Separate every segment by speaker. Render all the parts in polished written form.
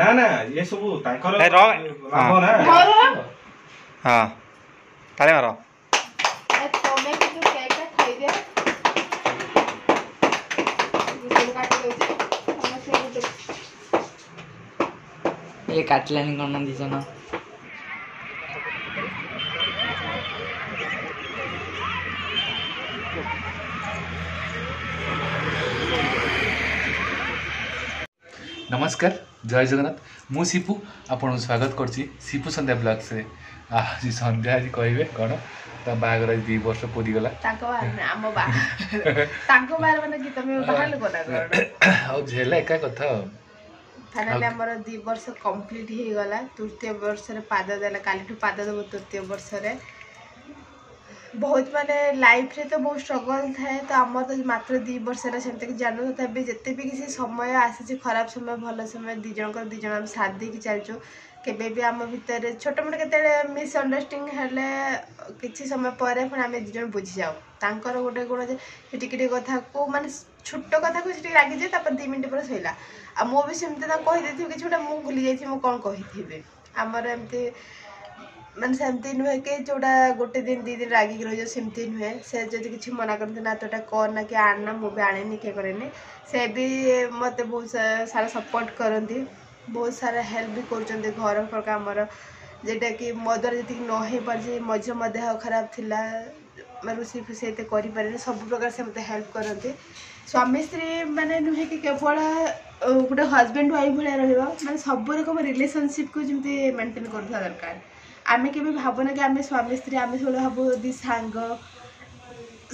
Speaker 1: ना ना ये सब तांकर
Speaker 2: ए,
Speaker 1: लाभ ना
Speaker 2: हाँ ताले मारो
Speaker 3: तमे कि जो केक खाई दे काट दे
Speaker 4: ये काटलानी कौन दिस ना
Speaker 5: नमस्कार जय जगन्नाथ मु सिपु आपन स्वागत करछि सिपु संध्या ब्लॉग से आज संध्या आज कहबे कोन त बागर 2 वर्ष पूरी गला
Speaker 3: ताको बार में आम बा ताको बार माने कि तमे बाहर कोना कर
Speaker 5: और झेला एका कथा
Speaker 3: फाइनली हमर 2 वर्ष कंप्लीट हे गला तृतीय वर्ष रे पाद देला काली ठु पाद देबो तृतीय वर्ष रे बहुत माने लाइफ रे तो बहुत स्ट्रगल थाए तो आमर तो मात्र 2 वर्ष रे सेमते कि जानो तबे जत्ते भी किसी समय आसे खराब समय भलो समय दी जन हम साथ दे कि चलचो केबे भी आम भीतर छोट मोट केते मिसअंडरस्टैंडिंग हेले किछि समय परे पण आमे दी जन बुझी जाऊ तांकर गोटे गुण जे टिकिटे कथा को माने छोट कथा को सिटी लागी जे तापर 2 मिनिट पर सइला आ मो भी सेमते ता कहि देथि कि छोटा मु भूली जाइथि मु कोन कहिथिबे हमर एमते मन सेमती नुहे के जोड़ा गोटे दिन 2 दिन रागी रह सेमती नुहे से जदि किसी मना करते ना तोटा कर ना कि आना मु भी आने किए करेनि से भी मत बहुत सारा सपोर्ट करती बहुत सारा हेल्प भी कर घर पर आमर जेटा कि मो द्वारा जी न हो पारे मझे मो देह खराब थिला रोषे फुसे करें सब प्रकार से मत हेल्प करते स्वामी स्त्री माने नुहे कि केवल गोटे हजबैंड वाइफ भाया रहा सब रकम रिलेशनशिप को जमी मेंटेन कर दरकार आमे के भी भावना कि आमे स्वामी स्त्री आमे सब भाव दी सांग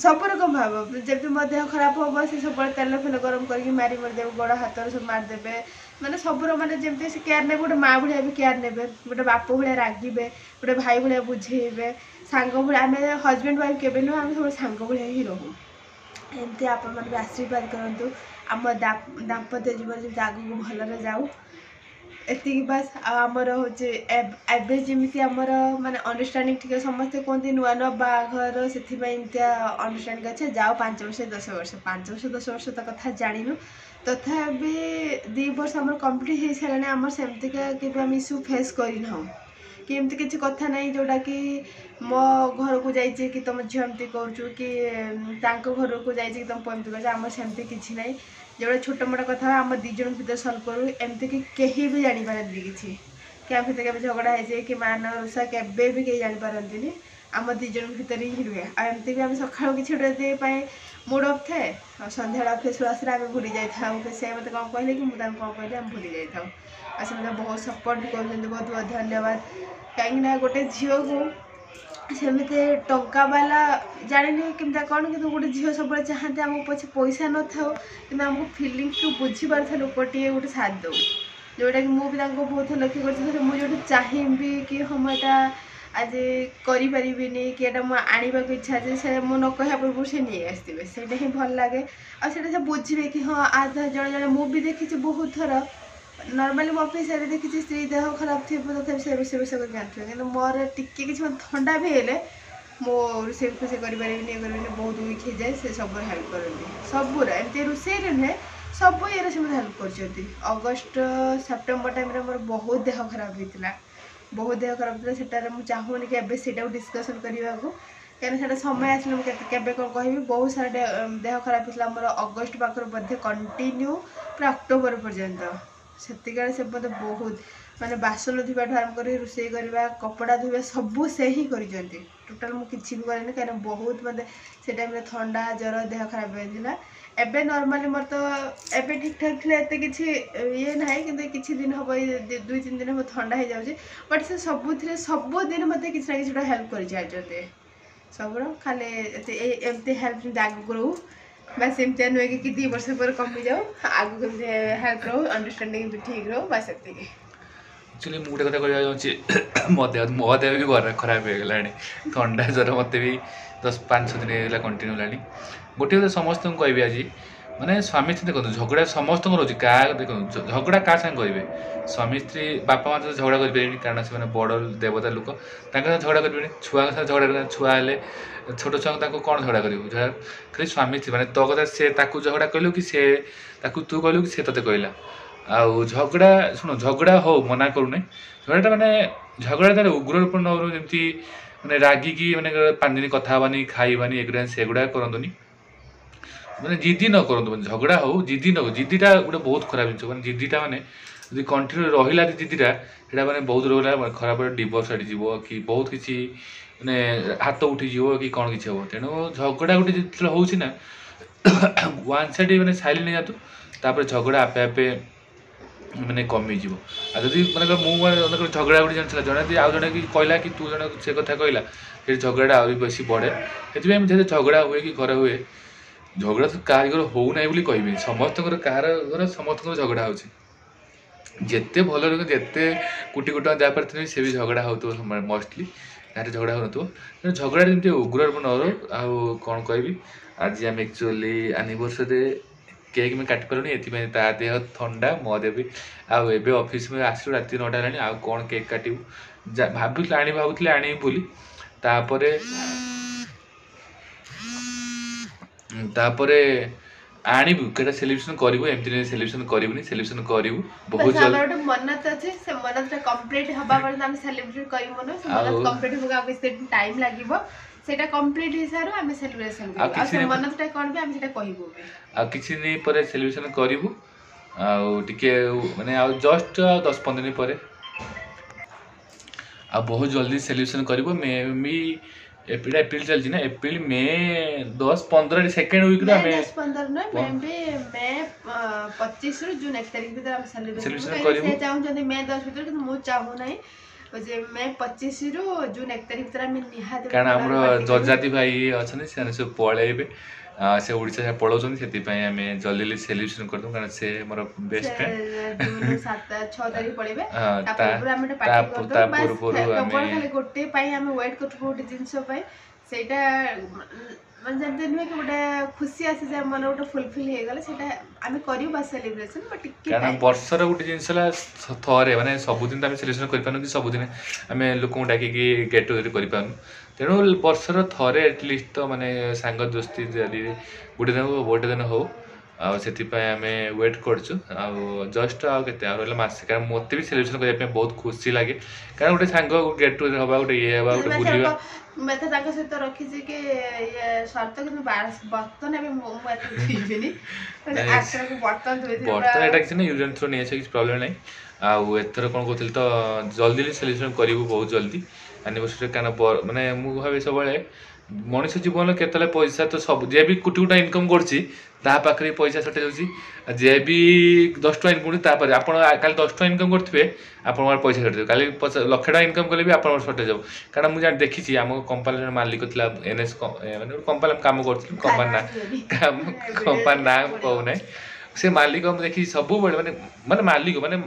Speaker 3: सब रकम भाव जब मो देह खराब हम से सब तेल फेल गरम करके मारी मारदेव गोड़ हाथ सब मारदेवे माने सब माने जमती से केयर ने गोटे माँ भाया भी केयर ने गोटे बाप भाया रागिबे गोटे भाई भाया बुझेबे सांग भाया आमे हजबैंड वाइफ केबे नु आमे सब सांग भाया ही रहू एमती आपण माने आशीर्वाद करंतु आम दाम्पत्य जीवन जब आगू भलरे जाऊ एति बस आमर होचे एबे जेमिति आमर माने अंडरस्टैंडिंग ठीक समस्ते कहते नुआ नुआ बाघर से अंडरस्टैंडिंग अच्छे जाओ 5 वर्ष 10 वर्ष 5 वर्ष 10 वर्ष तो कथा जानिनु तथापि 2 वर्ष आमर कंप्लीट हो सारे आमर सेमती के आम इश्यू फेस करना कि एमती किसी कथा नहीं जोटा कि मो घर को जाइए कि तुम झील एमती करूँ कि घर को जाइए कि तुम एमती कर आम सेमती किसी ना जो छोट मोट कथा आम 2 जन भर सल्व करूँ एमती कि कहीं भी जापारती किसी क्या भर के झगड़ा है कि मान रोषा के भी कहीं जापारती आम 2 जन भर ही रुहे आमती भी आम सका किसी मूड अफ थाए सन्ध्या ऑफिस आसले आम भूली जाए से मत कौन कहले कि मुझे कौन कहले आम भूली जाए से मतलब बहुत सपोर्ट कर बहुत बहुत धन्यवाद कहीं गोटे झील को सेमती टंका वाला जाने केमता कौन कि गोटे झील सब चाहते आम पछे पैसा न था कि आमको फीलिंग्स को बुझी पार लोकटे गोटे साथ दो जोटा कि मुझे बहुत लक्ष्य कर मुझे चाहिए कि हम यहाँ आज करें कि आने को इच्छा से मु न कह पूर्व से नहीं आसवे से ही भल लगे आसा बुझे कि हाँ आज जड़े जड़े मुझे देखी बहुत थर नॉर्मली मो ऑफिस देखी स्त्री देह खराब थी तथा से रोसे रोसे कर जानते कि मोर टिके किसी ठंडा भी हेले मो रोसे फुसे कर बहुत वीक हो जाए से सब हेल्प करती सबूर एमती रोसे नुहे सब ये से हेल्प कर अगस्ट सेप्टेम्बर टाइम मोर बहुत देह खराब होता बहुत देह खराब होता सेटारे मुझे चाहूनी कि एवं डिस्कसन करने को कहीं समय आसले मुझे कौन कह बहुत सारा देह खराब होता मोर अगस्ट पाखर बोधे कंटिन्यू पूरा अक्टोबर पर्यंत से से मत बहुत माने बासन धोवा आरम्भ कर रोषे करवा कपड़ा धोवा सबू से ही करी टोटाल मुझे भी करेनि कहीं बहुत मत से टाइम ठंडा जर देह खराब होता एबे नॉर्मली मोर तो एबे ठीक ठाक थी एत कि ये ना कि किसी दिन हम 2-3 दिन हम ठंडा हो जाऊँचे बट से सबुदिन मत कि हेल्प कर सब खाली एमती हेल्प आगे रो बस एमती नुहे कि 2 वर्ष पर कमी जाऊ आगे हेल्प रो अंडरस्टैंडिंग भी ठीक रो बस एति
Speaker 5: एक्चुअली मुझे गोटे कथा चाहूँगी मो देह भी घर खराब हो गला ठंडा ज्वर मत भी 10-5 दिन होगा कंटिन्यू होगा गोटे कथा समस्त कह आज माने स्वामी स्त्री देखो झगड़ा समस्त रोज क्या देखो झगड़ा क्या साथ करेंगे स्वामी स्त्री बापा माँ सहित झगड़ा करें कारण से बड़ देवता लोक झगड़ा करेंगे छुआ सहित झगड़ा करें छुआ हेल्ले छोट छुआ कौन झगड़ा करूँ खाली स्वामी स्त्री मैंने तो कथा से झगड़ा कहलु कि से तू कहलु कि से ते कहला आउ झगड़ा शुण झगड़ा हो मना करूना झगड़ा माने झगड़ा तार उग्र रूप न जमी मैंने रागिकी मैंने 5 दिन कथा हबानी खाइबानी एगुड़ा सेगुड़ा करतुनि मैंने जिद्दी न करतु झगड़ा हो जिद्दी न जिद्दीटा गोटे बहुत खराब जिन मैंने जिद्दीटा मैंने जो कंटिन्यू रहा जिद्दीटा ସେଇଟା ମାନେ ବହୁତ ରହିଲା ଖରାପ ଡିଭୋର୍ସ ଆଡ଼ିଯିବ କି ବହୁତ କିଛି ମାନେ ହାତ ଉଠିଯିବ କି କ'ଣ କିଛି ହେବ ତେଣୁ ଝଗଡ଼ା ଗୋଟେ ଯେତେବେଳେ ହେଉଛି ନା ୱାନ୍ ସାଇଡ୍ ମାନେ ସାଇଲେଣ୍ଟ ହେଇଯାଆନ୍ତୁ ତାପରେ ଝଗଡ଼ା ଆପେ ଆପେ ମାନେ କମିଯିବ ଆଉ ଯଦି ମାନେ ମୁଁ ଝଗଡ଼ା ଗୋଟେ ଜାଣିଥିଲା ଜଣେ ଯଦି ଆଉ ଜଣେ କି କହିଲା କି ତୁ ଜଣେ ସେ କଥା କହିଲା ସେଠି ଝଗଡ଼ାଟା ଆହୁରି ବେଶୀ ବଢ଼େ ସେଥିପାଇଁ ଯେତେ ଝଗଡ଼ା ହୁଏ କି ଘରେ ହୁଏ ଝଗଡ଼ା ତ କାହା ଘର ହେଉନାହିଁ ବୋଲି କହିବିନି ସମସ୍ତଙ୍କର କାହାର ଘର ସମସ୍ତଙ୍କର ଝଗଡ଼ା ହେଉଛି ଯେତେ ଭଲ ଲୋକ ଯେତେ କୋଟି କୋଟି ଟଙ୍କା ଯାଇପାରିଥିବେ ସେ ବି ଝଗଡ଼ା ହେଉଥିବ ମୋଷ୍ଟଲି ଗାଁରେ ଝଗଡ଼ା ହେଉନଥିବ ତେଣୁ ଝଗଡ଼ାରେ ଯେମିତି ଉଗ୍ର ରୂପ ନ ରହୁ ଆଉ କ'ଣ କହିବି ଆଜି ଆମେ ଆକ୍ଚୁଆଲି ଆନିଭର୍ସରୀରେ କେକ୍ ଆମେ କାଟିପାରିଲୁନି ଏଥିପାଇଁ ତା ଦେହ ଥଣ୍ଡା ମୋ ଦେହ ବି ଆଉ ଏବେ ଅଫିସ୍ ଆସିଲୁ ରାତି 9ଟା ହେଲାଣି ଆଉ କ'ଣ କେକ୍ କାଟିବୁ ଭାବୁଥିଲି ଆଣିବି ବୋଲି ତାପରେ ଆଣିବୁ କେଟା ସେଲିବ୍ରେସନ କରିବୁ ଏମିତି ସେଲିବ୍ରେସନ କରିବୁନି ସେଲିବ୍ରେସନ କରିବୁ ବହୁତ
Speaker 3: ଜଲ୍ଦି ଆମର ଗୋଟେ ମନ୍ନତ ଅଛି ସେ ମନ୍ନତଟା କମ୍ପ୍ଲିଟ ହବା ପର୍ଯ୍ୟନ୍ତ ଆମେ ସେଲିବ୍ରେଟ କରିବୁନି ସେ ମନ୍ନତ କମ୍ପ୍ଲିଟ ହବା ଆଉ କିଛି ଟାଇମ ଲାଗିବ ସେଟା କମ୍ପ୍ଲିଟ ହେଇସାରୁ ଆମେ ସେଲିବ୍ରେସନ କରିବୁ ଆଉ ସେ ମନ୍ନତଟା କ'ଣ ବି ଆମେ ସେଟା କହିବୁ ଆଉ କିଛି ଦିନ ପରେ ସେଲିବ୍ରେସନ କରିବୁ ଆଉ ଟିକେ ମାନେ ଆଉ ଜଷ୍ଟ 10-15 ଦିନ ପରେ ଆଉ ବହୁତ ଜଲ୍ଦି ସେଲିବ୍ରେସନ କରିବୁ ମେ ବି एप्रिल चलती ना एप्रिल मे 10-15 सेकेंड वीक रे हमें 10-15 ना मे 25 रु जून 1 तारिख भीतर हम सेलिब्रेशन करिवो से चाहू जदी मे 10 भीतर कि मु चाहू नाही जे मे 25 रु जून 1 तारिख भीतर हम निहात कारण हमरो जजाति भाई अछन से पळेबे से ओडिसा से पळौछन सेति पय हमें जल्दी सेलिब्रेशन करदो कारण से हमर बेस्ट फ्रेंड जून 7-6 तारिख पळेबे तापर हम पार्टी करदो बस केवल खाली गोटे पय हम वेट करथु गोटे जिंस पय सेटा मन जानते नुहे कि गोटे खुशी आसे जे मन गोटे फुलफिल हे गेले सेटा हम करियो बस सेलिब्रेशन बट टिके कारण वर्षर गोटे जिंसला थरे माने सब दिन हम सेलिब्रेशन करि पानु कि सब दिन हम लोक डाकी कि गेट टुगेदर करि पानु तेणु वर्षर थरे एटलिस्ट तो माने सांग दोस्ती जदि गोटे दिन गोटे दिन हो आम वेट करछु जस्ट आते मस कारण मत भी सेलिब्रेशन करने बहुत खुशी लगे कारण गोटे सांग गेट टुगेदर हवा गोटे ये हवा गोटे बुलिबा मैं तो ताका सहित रखी जे के ये शर्त कि बर्तन अबे मो पीबिनी माने आखर को बर्तन धोई बर्तन एटा कि यूज एंड थ्रो नहीं छै कि प्रॉब्लम नहीं आ एथर कोन कहथिल तो जल्दी सेलिब्रेशन करिवो बहुत जल्दी एनिवर्सरी कारण माने मु भाबे सबले मनुष्य जीवन केतले पैसा तो सब जे भी कोटी कोटा इनकम करछि ता पाखरे पैसा सटे जाउछि जे भी 10 टका इनकम ता पर आपण काल 10 टका इनकम करथिबे आपण मार पैसा सटे काल लाख टका इनकम करले भी आपण सटे जाउ कारण मु जान देखिछि हम कंपनी मालिक थिला एनएस माने कंपनी काम करथिल कंपनी नाम कहू नै से मालिक हम देखी सब माने माने मालिक माने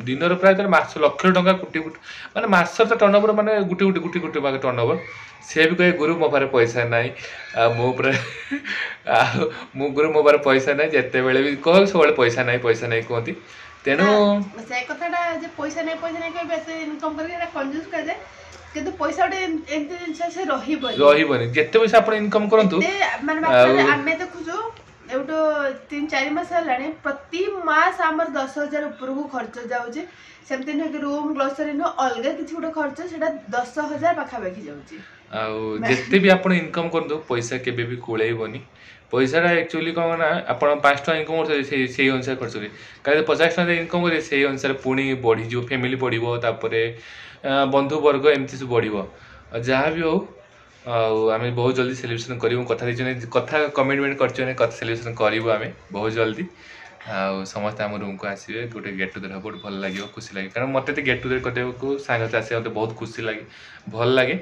Speaker 3: दिन प्राय मास लाख टका कोटी माने मास टर्नओवर माने गुटी गुटी गुटी भाग टर्नओवर से भी कहे गुरु मो पारे पैसा नाई मो गुरु मो पारे पैसा नाई जेते बेले भी कह सब पैसा नाई कहती तेणु से कथाटा जे पैसा नाई कहबे एते इनकम करके एटा कंजूस कर दे किंतु पैसा ओटे एंते जिंस से रहिबनी जेते पैसा आपण इनकम करंतु माने आमे देखुजो एवटो 3-4 मास हलाने प्रति मास हमर 10,000 ऊपर को खर्च जाउजे सेमते न रूम ग्रोसरी न अलग किछि गोटे खर्च सेटा 10,000 पाखा बाकी जाउजे आ जेते भी आपण इनकम करदो पैसा केबे भी कोळेइबनी पैसाटा एक्चुअली कौन ना आप 5 टका इनकम करते से अनुसार खर्च करें कहीं 50 टका इनकम करें से अनुसार पुणी बढ़ी फैमिली बढ़ो तापर बंधु वर्ग एमती सब बढ़ो जहाँ भी हो आम बहुत जल्दी सेलिब्रेशन करूँ कथा कमिटमेंट कर सेलिब्रेशन करूँ आम बहुत जल्दी समस्त आम रूम को आसवे गोटे गेट टुगेदर हम भल लगे खुशी लगे कारण मत गेट टुगेदर करने सांग आसे मत बहुत खुशी लगे भल लगे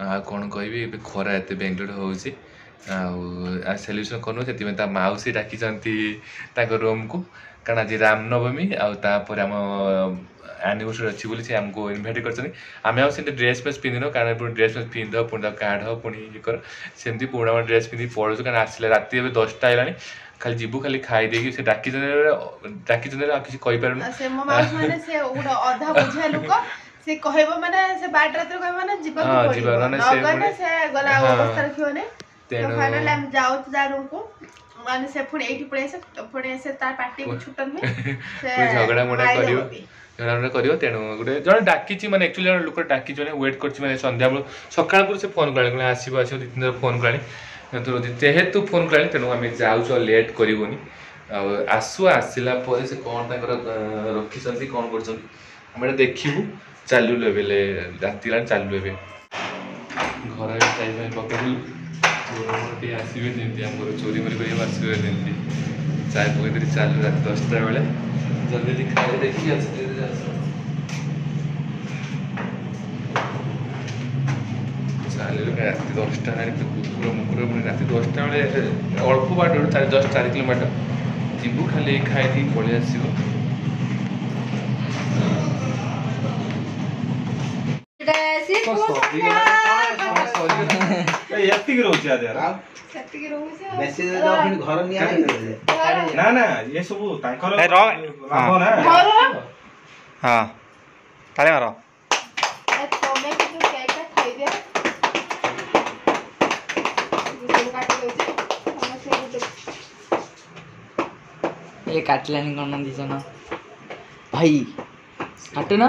Speaker 3: कौन कह खरा एत बेंगलोर हो सेलिब्रेशन करूँ से मौसी डाकी रूम को कारण आज रामनवमी आपर आम एनिवर्सरी अच्छी बोली से आमको इनभाइट कर ड्रेस फ्रेस पिंधन कारण ड्रेस फ्रेस पिंध पुणी काढ़ पुणी ये कर सेमती पुणा ड्रेस पिंधि पड़ो कारण आसला रात 10टा है खाली जीवु खाली खाई देगी से डाकी किसी से कहबो माने से बाट रात कहबो माने जीवन को जीवन से गला अवस्था रखियो ने तो फाइनल हम जाओ जा रूम को ମାନେ ସେ ପୁଣି ଏଇଠି ପଳେଇ ଆସେ ତାର ପାଟିକୁ ଛୁଟ ନୁହେଁ ସେ
Speaker 5: ପୁଣି ଝଗଡ଼ା ମୋଡ଼ା
Speaker 3: ମାଇଲେ
Speaker 5: କରିବ
Speaker 3: ହବି।
Speaker 5: ଝଗଡ଼ା କରିବ ତେଣୁ ଗୋଟେ ଜଣେ ଡାକିଛି ମାନେ ଆକ୍ଚୁଆଲି ଜଣେ ଲୋକ ଡାକିଛି ମାନେ ୱେଟ୍ କରିଛି ମାନେ ସନ୍ଧ୍ୟାବେଳୁ ସକାଳକୁ ସେ ଫୋନ୍ କଲାଣି କହିଲେ ଆସିବ ଆସିବ 2-3 ଥର ଫୋନ୍ କଲାଣି ଯେହେତୁ ଫୋନ୍ କଲାଣି ତେଣୁ ଆମେ ଯାଉଛୁ ଆଉ ଲେଟ୍ କରିବୁନି ଆଉ ଆସିଲା ପରେ ସେ କ'ଣ ତାଙ୍କର ରଖିଛନ୍ତି କ'ଣ କରୁଛନ୍ତି ଆମେ ଏଇଟା ଦେଖିବୁ ଚାଲିଲୁ ଏବେ ରାତି ହେଲାଣି ଚାଲିଲୁ ଏବେ ଘର ଚାଇ ପାଇଁ ପକେଇଲୁ ଟିକେ ଆସିବେ ଯେମିତି ଆମର ଚୋରି ମୋରି କରିବାକୁ ଆସିବେ ଯେମିତି ଚାय ପକେଇଦେଲି ଚାଲୁ ରାତି 10ଟା ବେଳେ ଜଲ୍ଦି ଜଲ୍ଦି ଖାଇ ଦେଖିକି ଆସିଲେ ଚାଲିଲୁ ରାତି 10ଟା ହେଲାଣି କୁକୁର ମୁକୁର ମାନେ ରାତି 10ଟା ବେଳେ ଅଳ୍ପ ବାଟ ଜଷ୍ଟ 4 କିଲୋମିଟର ଯିବୁ ଖାଲି ଖାଇକି ପଳେଇ ଆସିବ
Speaker 1: ଏତିକି ରହୁଛି ଆଦେହରେ
Speaker 3: ସେତିକି ରହୁଛି ଆଉ।
Speaker 6: ବେଶୀ ଘର ନିଆ
Speaker 1: ନା ନା ଏ ସବୁ ତାଙ୍କର
Speaker 2: ଏ ରହ।
Speaker 1: ଲାଭ ନା
Speaker 3: ଘର
Speaker 2: ହଁ ତାଳି ମାର
Speaker 3: ତମେ କିନ୍ତୁ କେକଟା ଖାଇଦିଅ ସବୁ କାଟି ଦଉଛି ସମସ୍ତେ
Speaker 4: ये काटलानी कौन दीजिए ना भाई काटो ना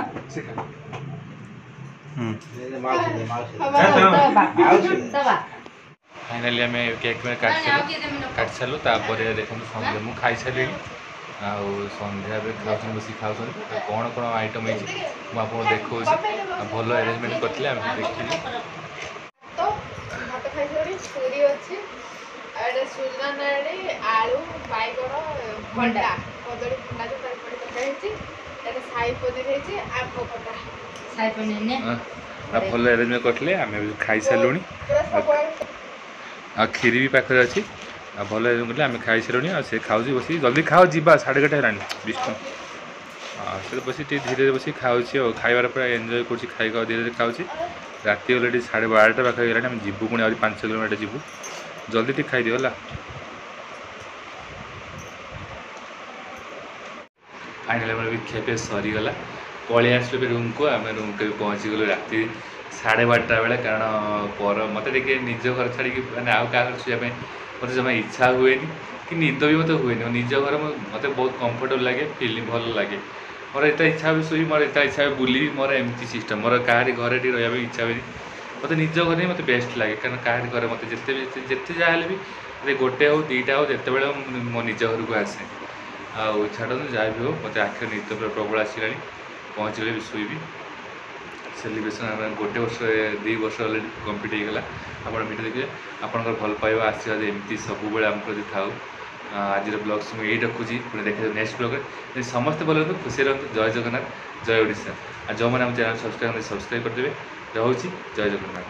Speaker 5: फाइनाली आम केक में काट सारू तापर देखो सन्ध्या मुझे खाई सारे आउ सन्ध्या खाऊन बस खाऊन कौन कौन आइटम है मुझे देखो भल अरेंजमेंट करते देखी
Speaker 3: ତ ଭାତ ଖାଇସାରି ପୁରୀ ଅଛି ଆଉ ଏଇଟା ସୁଜନା ନାଡ଼ି ଆଳୁ ବାଇଗଣ ଭଣ୍ଡା କଦଳୀ ଭଣ୍ଡା ଯୋଉ ତରକାରୀ ପକା ହେଇଛି ଏଇଟା ସାଇ ପନିର ହେଇଛି ଆମ୍ବ ଖଟା
Speaker 5: भल अरेंजमेंट करते आम खाई सारू
Speaker 3: ପୁରା ସବୁଆଡ଼େ
Speaker 5: आ खीरी भी पाखे अच्छी आ भल करते आम खाई सारूँ आ से खाऊ बस जल्दी खाओ जीवा 11:30 है विष्णु से बस धीरे धीरे बस खाऊँ खाइबार पूरा एंजॉय कर धीरे धीरे खाऊँ राति अलरेडी 12:30 पाखे गलानी आम जीवु पुणी 5 किलोमीटर जीवु जल्दी टी खाई दियो है फाइनाली भी खेपे सरीगला पलि आसलु रूम को आम रूम को पहुँची गलु राति 12:30 बेले कारण पर मत निज घर छाड़ी मैंने आउ क्या शुआपे मत जमा इच्छा हुए कि निद भी मत हुए निज घर मत बहुत कंफर्टेबल लगे फिलिंग भल लगे मोर एत इच्छा भी शुई मोर एत इच्छा भी बुली मोर एमती सिस्टम मोर कहारी घरे रहा इच्छा हुए मत निज घर ही मत बेस्ट लगे कारण कहारी घर मत जिते जहाँ भी गोटे हो 2टा हो जिते बड़े मो निज घर को आसे आउ छाड़ जहाँ भी हो मत आखिर निद प्रबल आसला पहुँचले भी शुईबी सेलिब्रेशन गोटे वर्ष 2 वर्ष अलरेडी कम्प्लीट होगा आप भिडियो देखिए आपंकर भल पाइबा आशीर्वाद एमती सब आम प्रति थाऊ आज ब्लग्स मुझे रखुची पुणी देखा नेक्स्ट ब्लग्रे समस्ते भल रहते खुशी रहते जय जगन्नाथ जय ओडिशा आ जो मैंने चैनल सब्सक्राइब करदेवे रोचे जय जगन्नाथ।